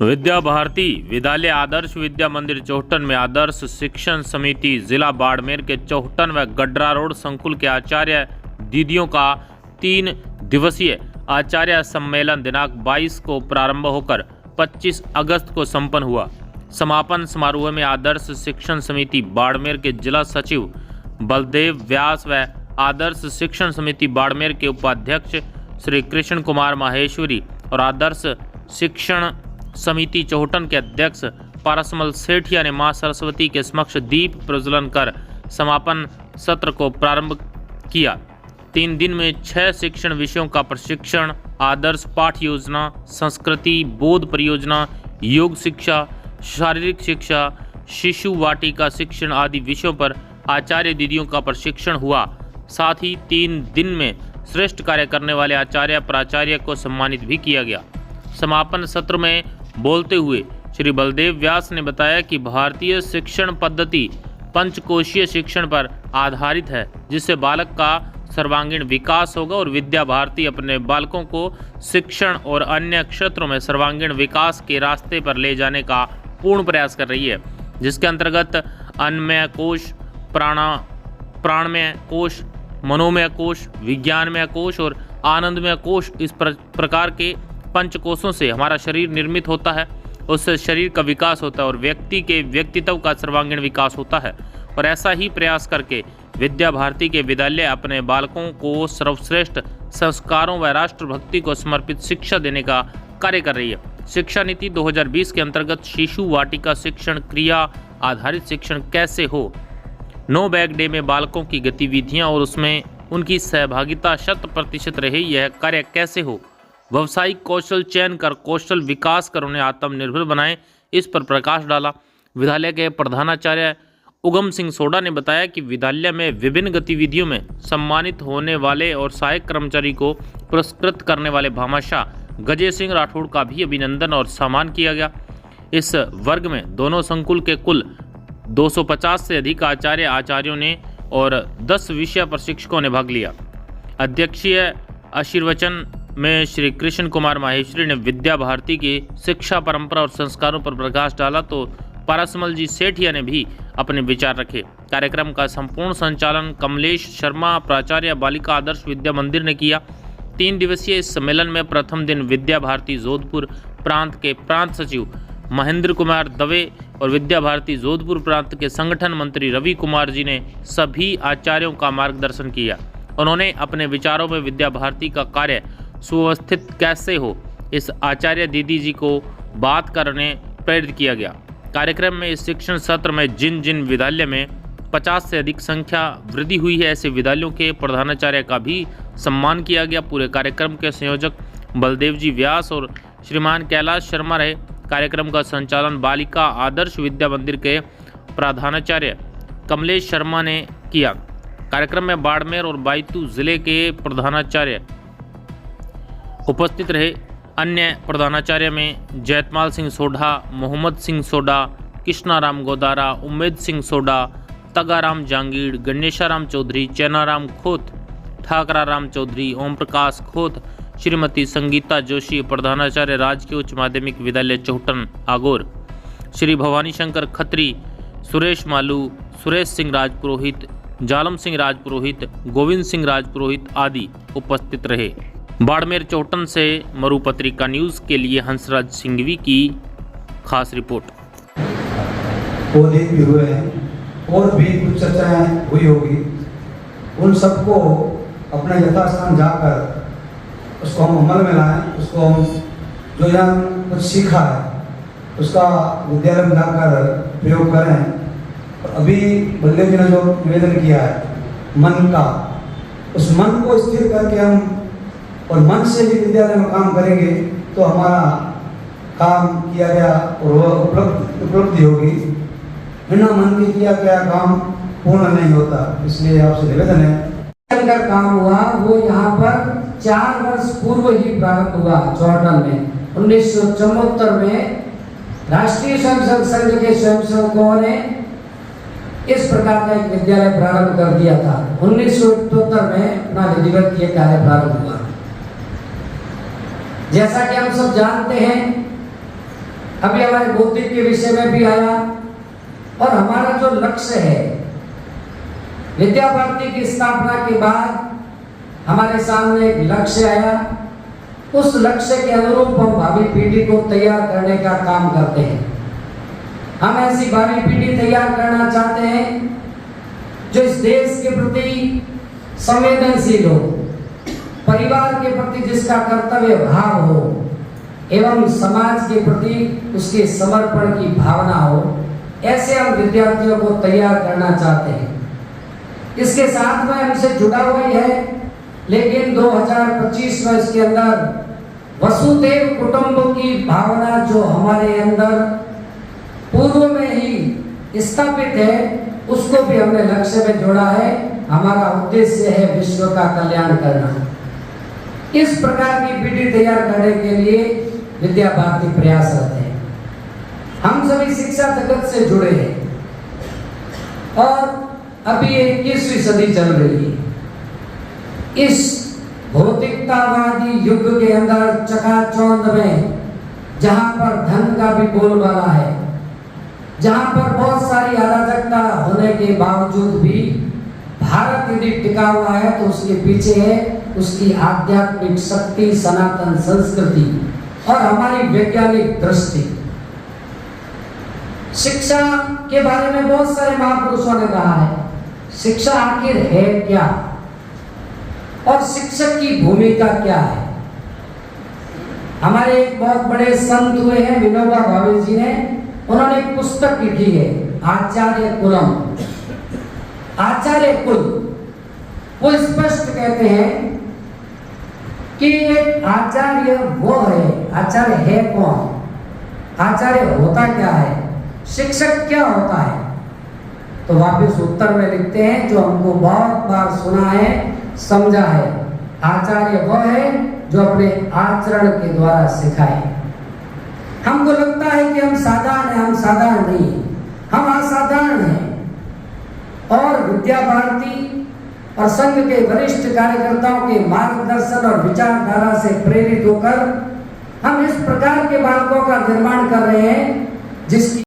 विद्या भारती विद्यालय आदर्श विद्या मंदिर चौहटन में आदर्श शिक्षण समिति जिला बाड़मेर के चौहटन व गड्रा रोड संकुल के आचार्य दीदियों का 3 दिवसीय आचार्य सम्मेलन दिनांक 22 को प्रारंभ होकर 25 अगस्त को संपन्न हुआ। समापन समारोह में आदर्श शिक्षण समिति बाड़मेर के जिला सचिव बलदेव व्यास व आदर्श शिक्षण समिति बाड़मेर के उपाध्यक्ष श्री कृष्ण कुमार माहेश्वरी और आदर्श शिक्षण समिति चौहटन के अध्यक्ष पारसमल सेठिया ने मां सरस्वती के समक्ष दीप प्रज्वलन कर समापन सत्र को प्रारंभ किया। 3 दिन में 6 शिक्षण विषयों का प्रशिक्षण, आदर्श पाठ योजना, संस्कृति बोध परियोजना, योग शिक्षा, शारीरिक शिक्षा, शिशु वाटिका शिक्षण आदि विषयों पर आचार्य दीदियों का प्रशिक्षण हुआ। साथ ही 3 दिन में श्रेष्ठ कार्य करने वाले आचार्य प्राचार्य को सम्मानित भी किया गया। समापन सत्र में बोलते हुए श्री बलदेव व्यास ने बताया कि भारतीय शिक्षण पद्धति पंचकोशीय शिक्षण पर आधारित है, जिससे बालक का सर्वांगीण विकास होगा और विद्या भारती अपने बालकों को शिक्षण और अन्य क्षेत्रों में सर्वांगीण विकास के रास्ते पर ले जाने का पूर्ण प्रयास कर रही है, जिसके अंतर्गत अन्नमय कोश, प्राणमय कोश, मनोमय कोश, विज्ञानमय कोश और आनंदमय कोश, इस प्रकार के पंचकोशों से हमारा शरीर निर्मित होता है, उससे शरीर का विकास होता है और व्यक्ति के व्यक्तित्व का सर्वांगीण विकास होता है। और ऐसा ही प्रयास करके विद्या भारती के विद्यालय अपने बालकों को सर्वश्रेष्ठ संस्कारों व राष्ट्रभक्ति को समर्पित शिक्षा देने का कार्य कर रही है। शिक्षा नीति 2020 के अंतर्गत शिशु वाटिका शिक्षण, क्रिया आधारित शिक्षण कैसे हो, नो बैग डे में बालकों की गतिविधियां और उसमें उनकी सहभागिता 100% रहे, यह कार्य कैसे हो, व्यावसायिक कौशल चयन कर कौशल विकास कर उन्हें आत्मनिर्भर बनाएं, इस पर प्रकाश डाला। विद्यालय के प्रधानाचार्य उगम सिंह सोडा ने बताया कि विद्यालय में विभिन्न गतिविधियों में सम्मानित होने वाले और सहायक कर्मचारी को पुरस्कृत करने वाले भामाशाह गजय सिंह राठौड़ का भी अभिनंदन और सम्मान किया गया। इस वर्ग में दोनों संकुल के कुल 250 से अधिक आचार्यों ने और 10 विषय प्रशिक्षकों ने भाग लिया। अध्यक्षीय आशीर्वचन में श्री कृष्ण कुमार माहेश्वरी ने विद्या भारती की शिक्षा परंपरा और संस्कारों पर प्रकाश डाला, तो पारसमल जी सेठिया ने भी अपने विचार रखे। कार्यक्रम का संपूर्ण संचालन कमलेश शर्मा, प्राचार्य बालिका आदर्श विद्या मंदिर ने किया। 3 दिवसीय इस सम्मेलन में प्रथम दिन विद्या भारती जोधपुर प्रांत के प्रांत सचिव महेंद्र कुमार दवे और विद्या भारती जोधपुर प्रांत के संगठन मंत्री रवि कुमार जी ने सभी आचार्यों का मार्गदर्शन किया। उन्होंने अपने विचारों में विद्या भारती का कार्य सुव्यवस्थित कैसे हो, इस आचार्य दीदी जी को बात करने प्रेरित किया गया। कार्यक्रम में इस शिक्षण सत्र में जिन जिन विद्यालय में 50 से अधिक संख्या वृद्धि हुई है, ऐसे विद्यालयों के प्रधानाचार्य का भी सम्मान किया गया। पूरे कार्यक्रम के संयोजक बलदेव जी व्यास और श्रीमान कैलाश शर्मा रहे। कार्यक्रम का संचालन बालिका आदर्श विद्या मंदिर के प्रधानाचार्य कमलेश शर्मा ने किया। कार्यक्रम में बाड़मेर और बैतूल जिले के प्रधानाचार्य उपस्थित रहे। अन्य प्रधानाचार्य में जयतमाल सिंह सोढ़ा, मोहम्मद सिंह सोढ़ा, कृष्णाराम गोदारा, उम्मेद सिंह सोढ़ा, तगाराम जांगीड़, गणेशाराम चौधरी, चैनाराम खोत, ठाकराराम चौधरी, ओम प्रकाश खोत, श्रीमती संगीता जोशी, प्रधानाचार्य राजकीय उच्च माध्यमिक विद्यालय चौहटन आगोर, श्री भवानी शंकर खत्री, सुरेश मालू, सुरेश सिंह राजपुरोहित, जालम सिंह राजपुरोहित, गोविंद सिंह राजपुरोहित आदि उपस्थित रहे। बाड़मेर चौहटन से मरु पत्रिका न्यूज़ के लिए हंसराज सिंघवी की खास रिपोर्ट। पौधे भी हुए हैं और भी कुछ चर्चाएं हुई होगी, उन सबको अपने यथास्थान जाकर उसको हम अमल में लाएं, उसको हम जो यहाँ कुछ सीखा है उसका विद्यालय में जाकर प्रयोग करें। और अभी बलदेव जी ने जो निवेदन किया है मन का, उस मन को स्थिर करके हम और मन से भी विद्यालय में काम करेंगे तो हमारा काम किया गया और वह उपलब्धि होगी। बिना मन के किया गया काम पूर्ण नहीं होता। इसलिए आपसे निवेदन है। का काम हुआ वो यहाँ पर 4 वर्ष पूर्व ही प्रारंभ हुआ चौहटन में। 1974 में राष्ट्रीय स्वयंसेवक संघ के स्वयंसेवकों ने इस प्रकार का एक विद्यालय प्रारंभ कर दिया था। 1978 में अपना विधिवत ये कार्य प्रारंभ हुआ। जैसा कि हम सब जानते हैं अभी हमारे बौद्धिक के विषय में भी आया। और हमारा जो लक्ष्य है, विद्या भारती की स्थापना के बाद हमारे सामने एक लक्ष्य आया। उस लक्ष्य के अनुरूप हम भावी पीढ़ी को तैयार करने का काम करते हैं। हम ऐसी भावी पीढ़ी तैयार करना चाहते हैं जो इस देश के प्रति संवेदनशील हो, परिवार के प्रति जिसका कर्तव्य भाव हो एवं समाज के प्रति उसके समर्पण की भावना हो, ऐसे हम विद्यार्थियों को तैयार करना चाहते हैं। इसके साथ में हमसे जुड़ा हुआ ही है, लेकिन 2025 में इसके अंदर वसुधैव कुटुंब की भावना जो हमारे अंदर पूर्व में ही स्थापित है, उसको भी हमने लक्ष्य में जोड़ा है। हमारा उद्देश्य है विश्व का कल्याण करना। इस प्रकार की पीढ़ी तैयार करने के लिए विद्या भारती प्रयासरत है। हम सभी शिक्षा जगत से जुड़े हैं और अभी 21वीं सदी चल रही है। इस भौतिकतावादी युग के अंदर चकाचौंध में जहां पर धन का भी बोलबाला है, जहां पर बहुत सारी अराजकता होने के बावजूद भी भारत यदि टिका हुआ है तो उसके पीछे है उसकी आध्यात्मिक शक्ति, सनातन संस्कृति और हमारी वैज्ञानिक दृष्टि। शिक्षा के बारे में बहुत सारे महापुरुषों ने कहा है, शिक्षा आखिर है क्या और शिक्षक की भूमिका क्या है। हमारे एक बहुत बड़े संत हुए हैं विनोबा भावे जी ने, उन्होंने एक पुस्तक लिखी है आचार्य कुलम, आचार्य कुल। वो स्पष्ट कहते हैं कि एक आचार्य वो है, आचार्य है कौन, आचार्य होता क्या है, शिक्षक क्या होता है। तो वापस उत्तर में लिखते हैं जो हमको बहुत बार सुना है, समझा है, आचार्य वह है जो अपने आचरण के द्वारा सिखाए। हमको लगता है कि हम साधारण हैं, हम साधारण नहीं हैं, हम असाधारण हैं। और विद्या भारती और संघ के वरिष्ठ कार्यकर्ताओं के मार्गदर्शन और विचारधारा से प्रेरित होकर हम इस प्रकार के बालकों का निर्माण कर रहे हैं जिसकी